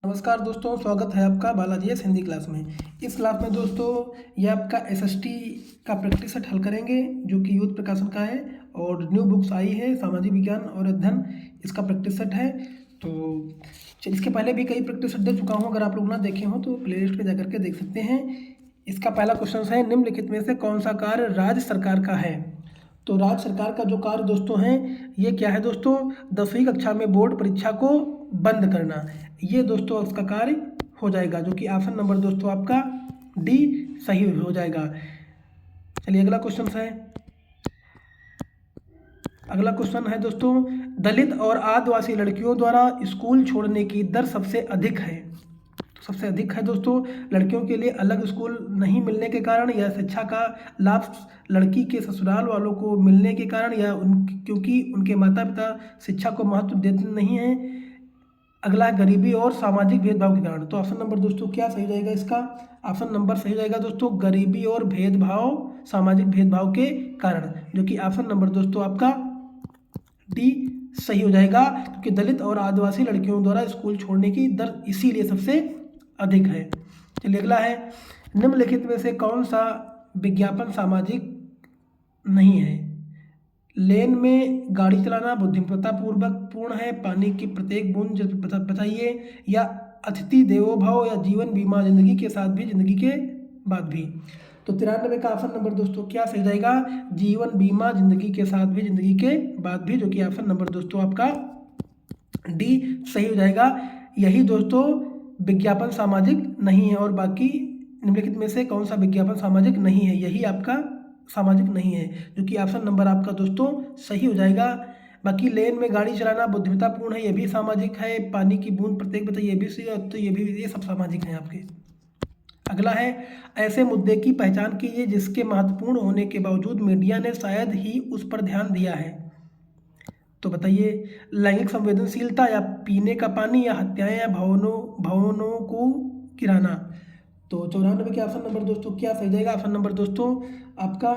नमस्कार दोस्तों, स्वागत है आपका बालाजी एस हिंदी क्लास में। इस क्लास में दोस्तों ये आपका एसएसटी का प्रैक्टिस सेट हल करेंगे जो कि यूथ प्रकाशन का है और न्यू बुक्स आई है सामाजिक विज्ञान और अध्ययन, इसका प्रैक्टिस सेट है। तो इसके पहले भी कई प्रैक्टिस सेट दे चुका हूँ, अगर आप लोग ना देखे हो तो प्लेलिस्ट पे जाकर के देख सकते हैं। इसका पहला क्वेश्चन है, निम्नलिखित में से कौन सा कार्य राज्य सरकार का है। तो राज्य सरकार का जो कार्य दोस्तों है ये क्या है दोस्तों, 10वीं कक्षा में बोर्ड परीक्षा को बंद करना, ये दोस्तों उसका कार्य हो जाएगा, जो कि ऑप्शन नंबर दोस्तों आपका डी सही हो जाएगा। चलिए अगला क्वेश्चन है, अगला क्वेश्चन है दोस्तों, दलित और आदिवासी लड़कियों द्वारा स्कूल छोड़ने की दर सबसे अधिक है। तो सबसे अधिक है दोस्तों लड़कियों के लिए अलग स्कूल नहीं मिलने के कारण, या शिक्षा का लाभ लड़की के ससुराल वालों को मिलने के कारण, या क्योंकि उनके माता पिता शिक्षा को महत्व देते नहीं हैं। अगला है गरीबी और सामाजिक भेदभाव के कारण। तो ऑप्शन नंबर दोस्तों क्या सही हो जाएगा इसका, ऑप्शन नंबर सही हो जाएगा दोस्तों गरीबी और भेदभाव, सामाजिक भेदभाव के कारण, जो कि ऑप्शन नंबर दोस्तों आपका डी सही हो जाएगा, क्योंकि दलित और आदिवासी लड़कियों द्वारा स्कूल छोड़ने की दर इसीलिए सबसे अधिक है। चलिए अगला है, निम्नलिखित में से कौन सा विज्ञापन सामाजिक नहीं है। लेन में गाड़ी चलाना बुद्धिमत्तापूर्वक पूर्ण है, पानी की प्रत्येक बूंद बचाइए, या अतिथि देवो भव, या जीवन बीमा जिंदगी के साथ भी जिंदगी के बाद भी। तो 93 का ऑप्शन नंबर दोस्तों क्या सही जाएगा, जीवन बीमा जिंदगी के साथ भी जिंदगी के बाद भी, जो कि ऑप्शन नंबर दोस्तों आपका डी सही हो जाएगा। यही दोस्तों विज्ञापन सामाजिक नहीं है, और बाकी निम्नलिखित में से कौन सा विज्ञापन सामाजिक नहीं है, यही आपका सामाजिक नहीं है, जो कि ऑप्शन नंबर आपका दोस्तों सही हो जाएगा। बाकी लेन में गाड़ी चलाना बुद्धिमत्तापूर्ण है, ये भी सामाजिक है, पानी की बूंद प्रत्येक बताइए, ये भी सही है, तो ये भी, ये सब सामाजिक हैं आपके। अगला है, ऐसे मुद्दे की पहचान कीजिए जिसके महत्वपूर्ण होने के बावजूद मीडिया ने शायद ही उस पर ध्यान दिया है। तो बताइए, लैंगिक संवेदनशीलता, या पीने का पानी, या हत्याएं, या भवनों को गिराना। तो 94 के ऑप्शन नंबर दोस्तों क्या सही जाएगा, ऑप्शन नंबर दोस्तों आपका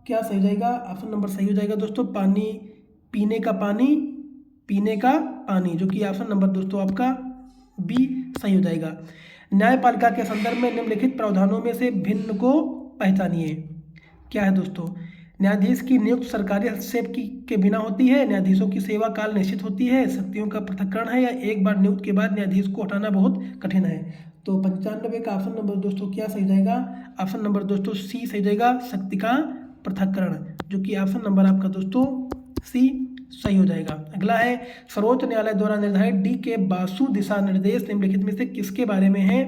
क्या सही जाएगा, ऑप्शन नंबर सही हो जाएगा दोस्तों पानी, पीने का पानी, पीने का पानी, जो कि ऑप्शन नंबर दोस्तों आपका बी सही हो जाएगा। न्यायपालिका के संदर्भ में निम्नलिखित प्रावधानों में से भिन्न को पहचानिए। क्या है दोस्तों, न्यायाधीश की नियुक्त सरकारी हस्तक्षेप के बिना होती है, न्यायाधीशों की सेवा काल निश्चित होती है, शक्तियों का पृथक्करण है, या एक बार नियुक्त के बाद न्यायाधीश को हटाना बहुत कठिन है। तो 95 का ऑप्शन नंबर दोस्तों क्या सही जाएगा, ऑप्शन नंबर दोस्तों सी सही जाएगा, शक्ति का पृथक्करण, जो कि ऑप्शन नंबर आपका दोस्तों सी सही हो जाएगा। अगला है, सर्वोच्च न्यायालय द्वारा निर्धारित डी के बासु दिशा निर्देश निम्नलिखित में से किसके बारे में है।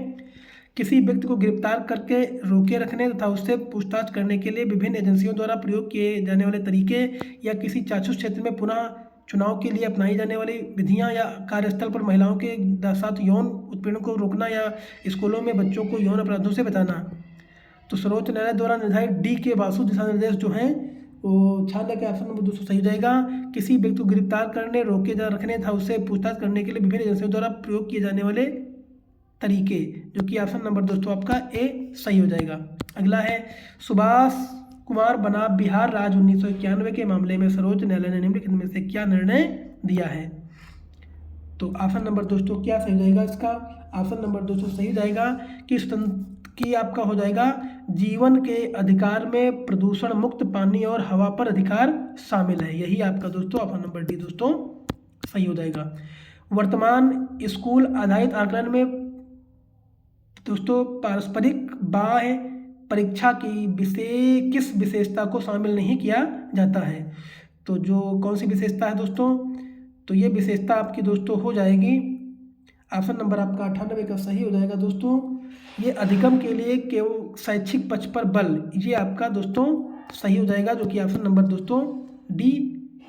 किसी व्यक्ति को गिरफ्तार करके रोके रखने तथा उससे पूछताछ करने के लिए विभिन्न एजेंसियों द्वारा प्रयोग किए जाने वाले तरीके, या किसी चाक्षुष क्षेत्र में पुनः चुनाव के लिए अपनाई जाने वाली विधियां, या कार्यस्थल पर महिलाओं के साथ यौन उत्पीड़न को रोकना, या स्कूलों में बच्चों को यौन अपराधों से बचाना। तो सर्वोच्च न्यायालय द्वारा निर्धारित डी के बासु दिशा निर्देश जो हैं वो 96 के ऑप्शन नंबर दोस्तों सही जाएगा। किसी व्यक्ति को गिरफ्तार करने, रोके जा रखने तथा उससे पूछताछ करने के लिए विभिन्न एजेंसियों द्वारा प्रयोग किए जाने वाले तरीके, जो कि ऑप्शन नंबर दोस्तों आपका ए सही हो जाएगा। अगला है, सुभाष कुमार बनाम बिहार राज्य 1991 के मामले में सर्वोच्च न्यायालय ने निम्नलिखित में से क्या निर्णय दिया है। तो ऑप्शन नंबर दोस्तों क्या सही जाएगा इसका, ऑप्शन नंबर दोस्तों सही जाएगा कि आपका हो जाएगा जीवन के अधिकार में प्रदूषण मुक्त पानी और हवा पर अधिकार शामिल है, यही आपका दोस्तों ऑप्शन नंबर डी दोस्तों सही हो जाएगा। वर्तमान स्कूल आधारित आकलन में दोस्तों पारस्परिक बाह्य परीक्षा की किस विशेषता को शामिल नहीं किया जाता है। तो जो कौन सी विशेषता है दोस्तों, तो ये विशेषता आपकी दोस्तों हो जाएगी, ऑप्शन नंबर आपका 98 का सही हो जाएगा दोस्तों, ये अधिगम के लिए केवल शैक्षिक पक्ष पर बल, ये आपका दोस्तों सही हो जाएगा, जो कि ऑप्शन नंबर दोस्तों डी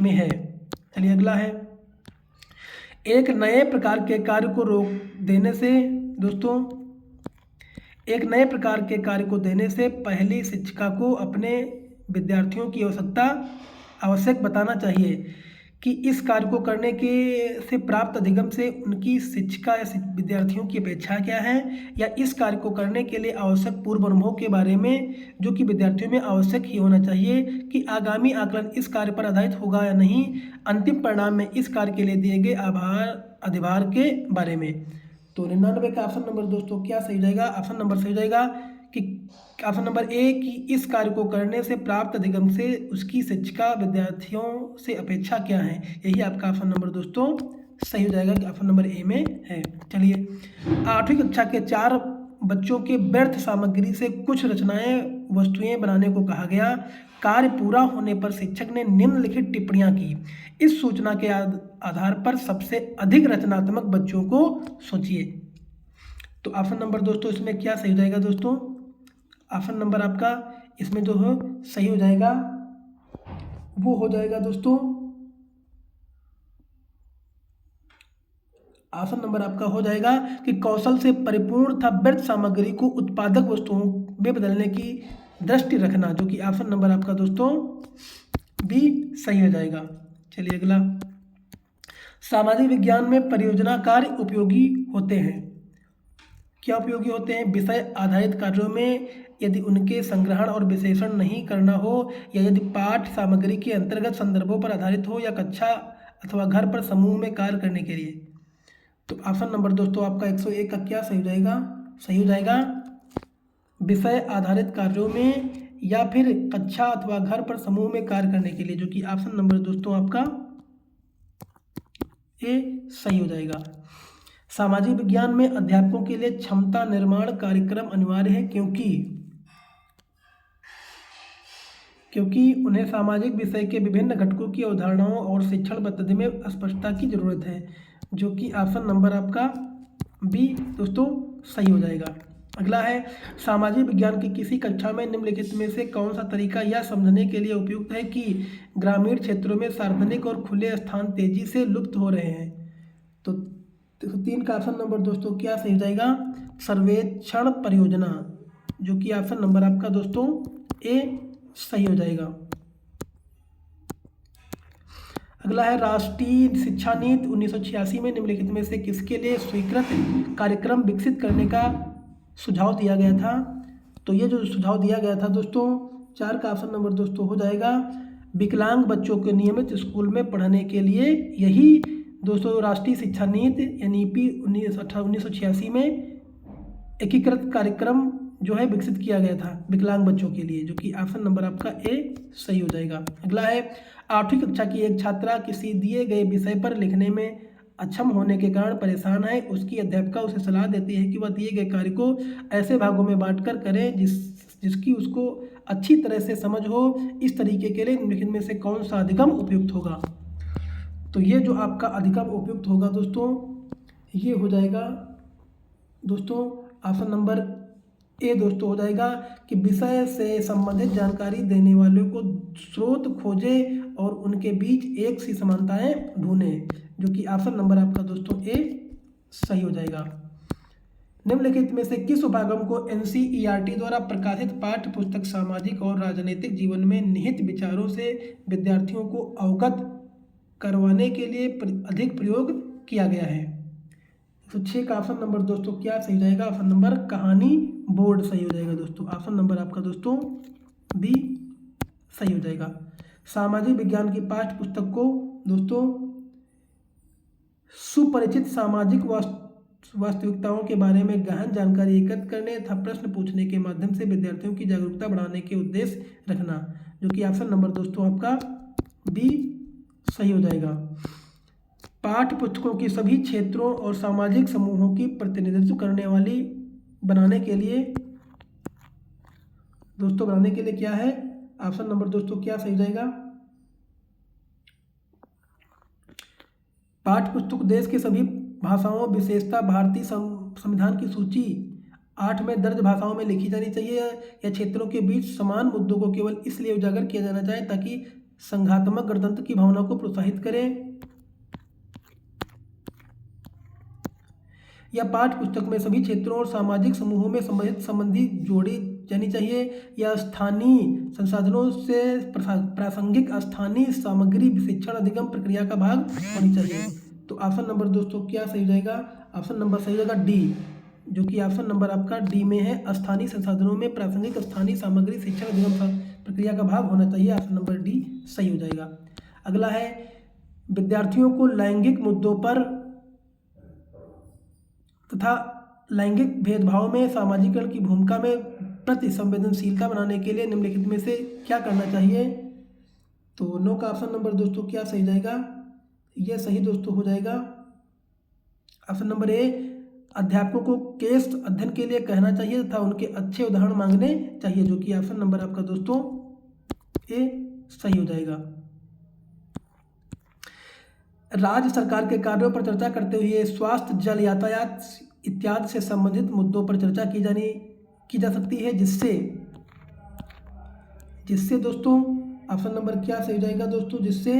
में है। चलिए अगला है, एक नए प्रकार के कार्य को रोक देने से दोस्तों, एक नए प्रकार के कार्य को देने से पहले शिक्षिका को अपने विद्यार्थियों की आवश्यक बताना चाहिए कि इस कार्य को करने के से प्राप्त अधिगम से उनकी शिक्षिका या विद्यार्थियों की अपेक्षा क्या है, या इस कार्य को करने के लिए आवश्यक पूर्व अनुभव के बारे में जो कि विद्यार्थियों में आवश्यक ही होना चाहिए, कि आगामी आकलन इस कार्य पर आधारित होगा या नहीं, अंतिम परिणाम में इस कार्य के लिए दिए गए अधिभार के बारे में। तो 99 का ऑप्शन नंबर दोस्तों क्या सही हो जाएगा? ऑप्शन नंबर सही हो जाएगा कि ऑप्शन नंबर ए कि इस कार्य को करने से प्राप्त अधिगम से उसकी शिक्षिका विद्यार्थियों से अपेक्षा क्या है। यही आपका ऑप्शन नंबर दोस्तों सही हो जाएगा कि ऑप्शन नंबर ए में है। चलिए, 8वीं कक्षा के 4 बच्चों के व्यर्थ सामग्री से कुछ रचनाएं वस्तुएं बनाने को कहा गया। कार्य पूरा होने पर शिक्षक ने निम्नलिखित टिप्पणियां की। इस सूचना के आधार पर सबसे अधिक रचनात्मक बच्चों को सोचिए। तो ऑप्शन नंबर दोस्तों इसमें क्या सही हो जाएगा दोस्तों? ऑप्शन नंबर आपका इसमें जो है सही हो जाएगा वो हो जाएगा दोस्तों, ऑप्शन नंबर आपका हो जाएगा कि कौशल से परिपूर्ण था व्यर्थ सामग्री को उत्पादक वस्तुओं में बदलने की दृष्टि रखना, जो कि ऑप्शन नंबर आपका दोस्तों बी सही हो जाएगा। चलिए अगला, सामाजिक विज्ञान में परियोजना कार्य उपयोगी होते हैं। क्या उपयोगी होते हैं? विषय आधारित कार्यों में यदि उनके संग्रहण और विश्लेषण नहीं करना हो, या यदि पाठ सामग्री के अंतर्गत संदर्भों पर आधारित हो, या कक्षा अथवा घर पर समूह में कार्य करने के लिए। तो ऑप्शन नंबर दोस्तों आपका 101 का क्या सही हो जाएगा? सही हो जाएगा विषय आधारित कार्यों में या फिर कक्षा अथवा घर पर समूह में कार्य करने के लिए, जो कि ऑप्शन नंबर दोस्तों आपका ए सही हो जाएगा। सामाजिक विज्ञान में अध्यापकों के लिए क्षमता निर्माण कार्यक्रम अनिवार्य है क्योंकि उन्हें सामाजिक विषय के विभिन्न घटकों की अवधारणाओं और शिक्षण पद्धति में स्पष्टता की जरूरत है, जो कि ऑप्शन नंबर आपका बी दोस्तों सही हो जाएगा। अगला है, सामाजिक विज्ञान की किसी कक्षा में निम्नलिखित में से कौन सा तरीका यह समझने के लिए उपयुक्त है कि ग्रामीण क्षेत्रों में सार्वजनिक और खुले स्थान तेजी से लुप्त हो रहे हैं। तो 3 का ऑप्शन नंबर दोस्तों क्या सही हो जाएगा? सर्वेक्षण परियोजना, जो कि ऑप्शन नंबर आपका दोस्तों ए सही हो जाएगा। अगला है, राष्ट्रीय शिक्षा नीति 1986 में निम्नलिखित में से किसके लिए स्वीकृत कार्यक्रम विकसित करने का सुझाव दिया गया था। तो ये जो सुझाव दिया गया था दोस्तों 4 का ऑप्शन नंबर दोस्तों हो जाएगा विकलांग बच्चों को नियमित स्कूल में पढ़ाने के लिए। यही दोस्तों राष्ट्रीय शिक्षा नीति NEP 1986 में एकीकृत कार्यक्रम जो है विकसित किया गया था विकलांग बच्चों के लिए, जो कि ऑप्शन नंबर आपका ए सही हो जाएगा। अगला है, 8वीं कक्षा की एक छात्रा किसी दिए गए विषय पर लिखने में अक्षम होने के कारण परेशान है। उसकी अध्यापिका उसे सलाह देती है कि वह दिए गए कार्य को ऐसे भागों में बांटकर करे जिसकी उसको अच्छी तरह से समझ हो। इस तरीके के लिए निम्नलिखित में से कौन सा अधिगम उपयुक्त होगा। तो ये जो आपका अधिगम उपयुक्त होगा दोस्तों ये हो जाएगा दोस्तों ऑप्शन नंबर ए दोस्तों हो जाएगा कि विषय से संबंधित जानकारी देने वालों को स्रोत खोजे और उनके बीच एक सी समानताएं ढूंढे, जो कि ऑप्शन नंबर आपका दोस्तों ए सही हो जाएगा। निम्नलिखित में से किस उपागम को NCERT द्वारा प्रकाशित पाठ्य पुस्तक सामाजिक और राजनीतिक जीवन में निहित विचारों से विद्यार्थियों को अवगत करवाने के लिए अधिक प्रयोग किया गया है। तो 6 का ऑप्शन नंबर दोस्तों क्या सही हो जाएगा? ऑप्शन नंबर कहानी बोर्ड सही हो जाएगा दोस्तों। ऑप्शन नंबर आपका दोस्तों बी सही हो जाएगा। सामाजिक विज्ञान की पाठ्य पुस्तक को दोस्तों सुपरिचित सामाजिक वास्तविकताओं के बारे में गहन जानकारी एकत्र करने तथा प्रश्न पूछने के माध्यम से विद्यार्थियों की जागरूकता बढ़ाने के उद्देश्य रखना, जो कि ऑप्शन नंबर दोस्तों आपका बी सही हो जाएगा। पाठ्य पुस्तकों की सभी क्षेत्रों और सामाजिक समूहों की प्रतिनिधित्व करने वाली बनाने के लिए क्या है? ऑप्शन नंबर दोस्तों क्या सही हो जाएगा? पाठ्य पुस्तक देश के सभी भाषाओं विशेषता भारतीय संविधान की सूची 8 में दर्ज भाषाओं में लिखी जानी चाहिए या क्षेत्रों के बीच समान मुद्दों को केवल इसलिए उजागर किया जाना चाहिए ताकि संघात्मक गणतंत्र की भावना को प्रोत्साहित करें, या पाठ्य पुस्तक में सभी क्षेत्रों और सामाजिक समूहों में संबंधी जोड़ी जानी चाहिए, या स्थानीय संसाधनों से प्रासंगिक स्थानीय सामग्री शिक्षण अधिगम प्रक्रिया का भाग होनी चाहिए। तो ऑप्शन नंबर दोस्तों क्या सही हो जाएगा? ऑप्शन नंबर सही हो जाएगा डी, जो कि ऑप्शन नंबर आपका डी में है स्थानीय संसाधनों में प्रासंगिक स्थानीय सामग्री शिक्षण अधिगम प्रक्रिया का भाग होना चाहिए। ऑप्शन नंबर डी सही हो जाएगा। अगला है, विद्यार्थियों को लैंगिक मुद्दों पर तथा लैंगिक भेदभाव में सामाजिकरण की भूमिका में प्रति संवेदनशीलता बनाने के लिए निम्नलिखित में से क्या करना चाहिए। तो नो का ऑप्शन नंबर दोस्तों क्या सही जाएगा, ये सही दोस्तों हो जाएगा ऑप्शन नंबर ए। अध्यापकों को केस अध्ययन के लिए कहना चाहिए तथा उनके अच्छे उदाहरण मांगने चाहिए, जो कि ऑप्शन नंबर आपका दोस्तों ए सही हो जाएगा। राज्य सरकार के कार्यों पर चर्चा करते हुए स्वास्थ्य, जल, यातायात इत्यादि से संबंधित मुद्दों पर चर्चा की जा सकती है, जिससे दोस्तों ऑप्शन नंबर क्या सही हो जाएगा दोस्तों, जिससे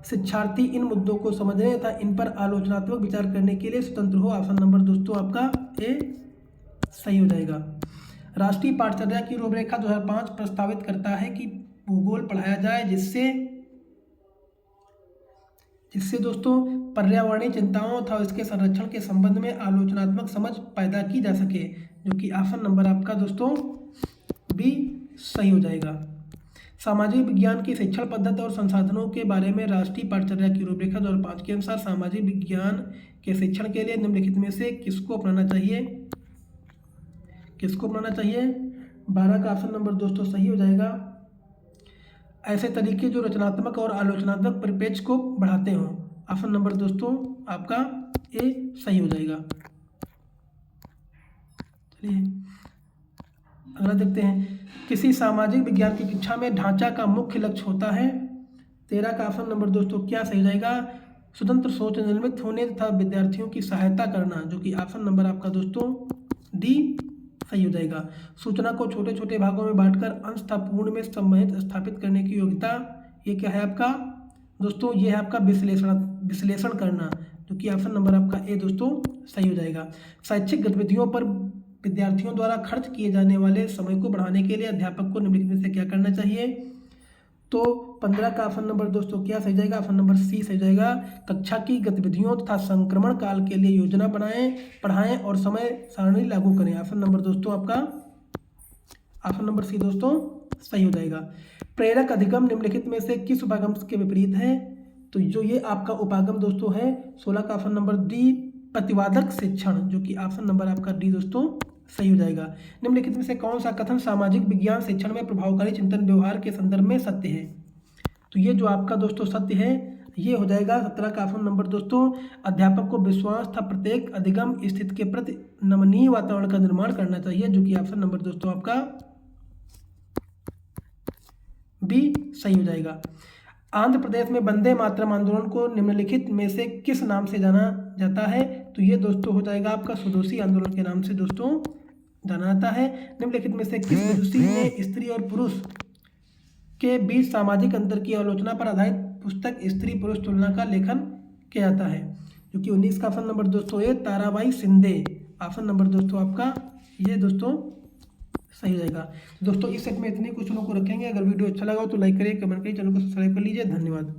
शिक्षार्थी इन मुद्दों को समझने तथा इन पर आलोचनात्मक विचार करने के लिए स्वतंत्र हो। ऑप्शन नंबर दोस्तों आपका ए सही हो जाएगा। राष्ट्रीय पाठचर्या की रूपरेखा 2005 प्रस्तावित करता है कि भूगोल पढ़ाया जाए, जिससे दोस्तों पर्यावरणीय चिंताओं तथा इसके संरक्षण के संबंध में आलोचनात्मक समझ पैदा की जा सके, जो कि ऑप्शन नंबर आपका दोस्तों बी सही हो जाएगा। सामाजिक विज्ञान की शिक्षण पद्धति और संसाधनों के बारे में राष्ट्रीय पाठचर्या की रूपरेखा 2005 के अनुसार सामाजिक विज्ञान के शिक्षण के लिए निम्नलिखित में से किसको अपनाना चाहिए। 12 का ऑप्शन नंबर दोस्तों सही हो जाएगा। ऐसे तरीके जो रचनात्मक और आलोचनात्मक परिप्रेक्ष्य को बढ़ाते हों। ऑप्शन नंबर दोस्तों आपका ए सही हो जाएगा। चलिए अगला देखते हैं। किसी सामाजिक विज्ञान की कक्षा में ढांचा का मुख्य लक्ष्य होता है। 13 का ऑप्शन नंबर दोस्तों क्या सही जाएगा, स्वतंत्र सोच निर्मित होने तथा विद्यार्थियों की सहायता करना, जो कि ऑप्शन नंबर आपका दोस्तों डी सही हो जाएगा। सूचना को छोटे छोटे भागों में बांटकर अंशतः पूर्ण में संबंधित स्थापित करने की योग्यता, ये क्या है आपका दोस्तों, ये है आपका विश्लेषण करना, जो कि ऑप्शन नंबर आपका ए दोस्तों सही हो जाएगा। शैक्षिक गतिविधियों पर विद्यार्थियों द्वारा खर्च किए जाने वाले समय को बढ़ाने के लिए अध्यापक को निम्नलिखित में से क्या करना चाहिए। तो 15 का ऑप्शन नंबर दोस्तों क्या सही जाएगा, ऑप्शन नंबर सी सही जाएगा। कक्षा की गतिविधियों तथा संक्रमण काल के लिए योजना बनाएं, पढ़ाएं और समय सारणी लागू करें। ऑप्शन नंबर दोस्तों आपका ऑप्शन नंबर सी दोस्तों सही हो जाएगा। प्रेरक अधिगम निम्नलिखित में से किस उपागम के विपरीत है। तो जो ये आपका उपागम दोस्तों है 16 का ऑप्शन नंबर डी प्रतिवादक शिक्षण, जो कि ऑप्शन नंबर आपका डी दोस्तों सही हो जाएगा। निम्नलिखित में से कौन सा कथन सामाजिक विज्ञान शिक्षण में प्रभावकारी चिंतन व्यवहार के संदर्भ में सत्य है। तो ये जो आपका दोस्तों सत्य है ये हो जाएगा 17 का ऑप्शन नंबर दोस्तों। अध्यापक को विश्वास था प्रत्येक अधिगम स्थिति के प्रति नमनीय वातावरण का निर्माण करना चाहिए, जो कि ऑप्शन नंबर दोस्तों आपका बी सही हो जाएगा। आंध्र प्रदेश में वंदे मातरम आंदोलन को निम्नलिखित में से किस नाम से जाना जाता है। तो ये दोस्तों हो जाएगा आपका स्वदेशी आंदोलन के नाम से दोस्तों जाना जाता है। निम्नलिखित में से किस विदुषी ने स्त्री और पुरुष के बीच सामाजिक अंतर की आलोचना पर आधारित पुस्तक स्त्री पुरुष तुलना का लेखन किया जाता है, जो कि 19 का ऑप्शन नंबर दोस्तों ये ताराबाई शिंदे। ऑप्शन नंबर दोस्तों आपका ये दोस्तों सही हो जाएगा। तो दोस्तों इस सेट में इतने क्वेश्चनों को रखेंगे। अगर वीडियो अच्छा लगा हो तो लाइक करिए, कमेंट करिए, चैनल को सब्सक्राइब कर लीजिए। धन्यवाद।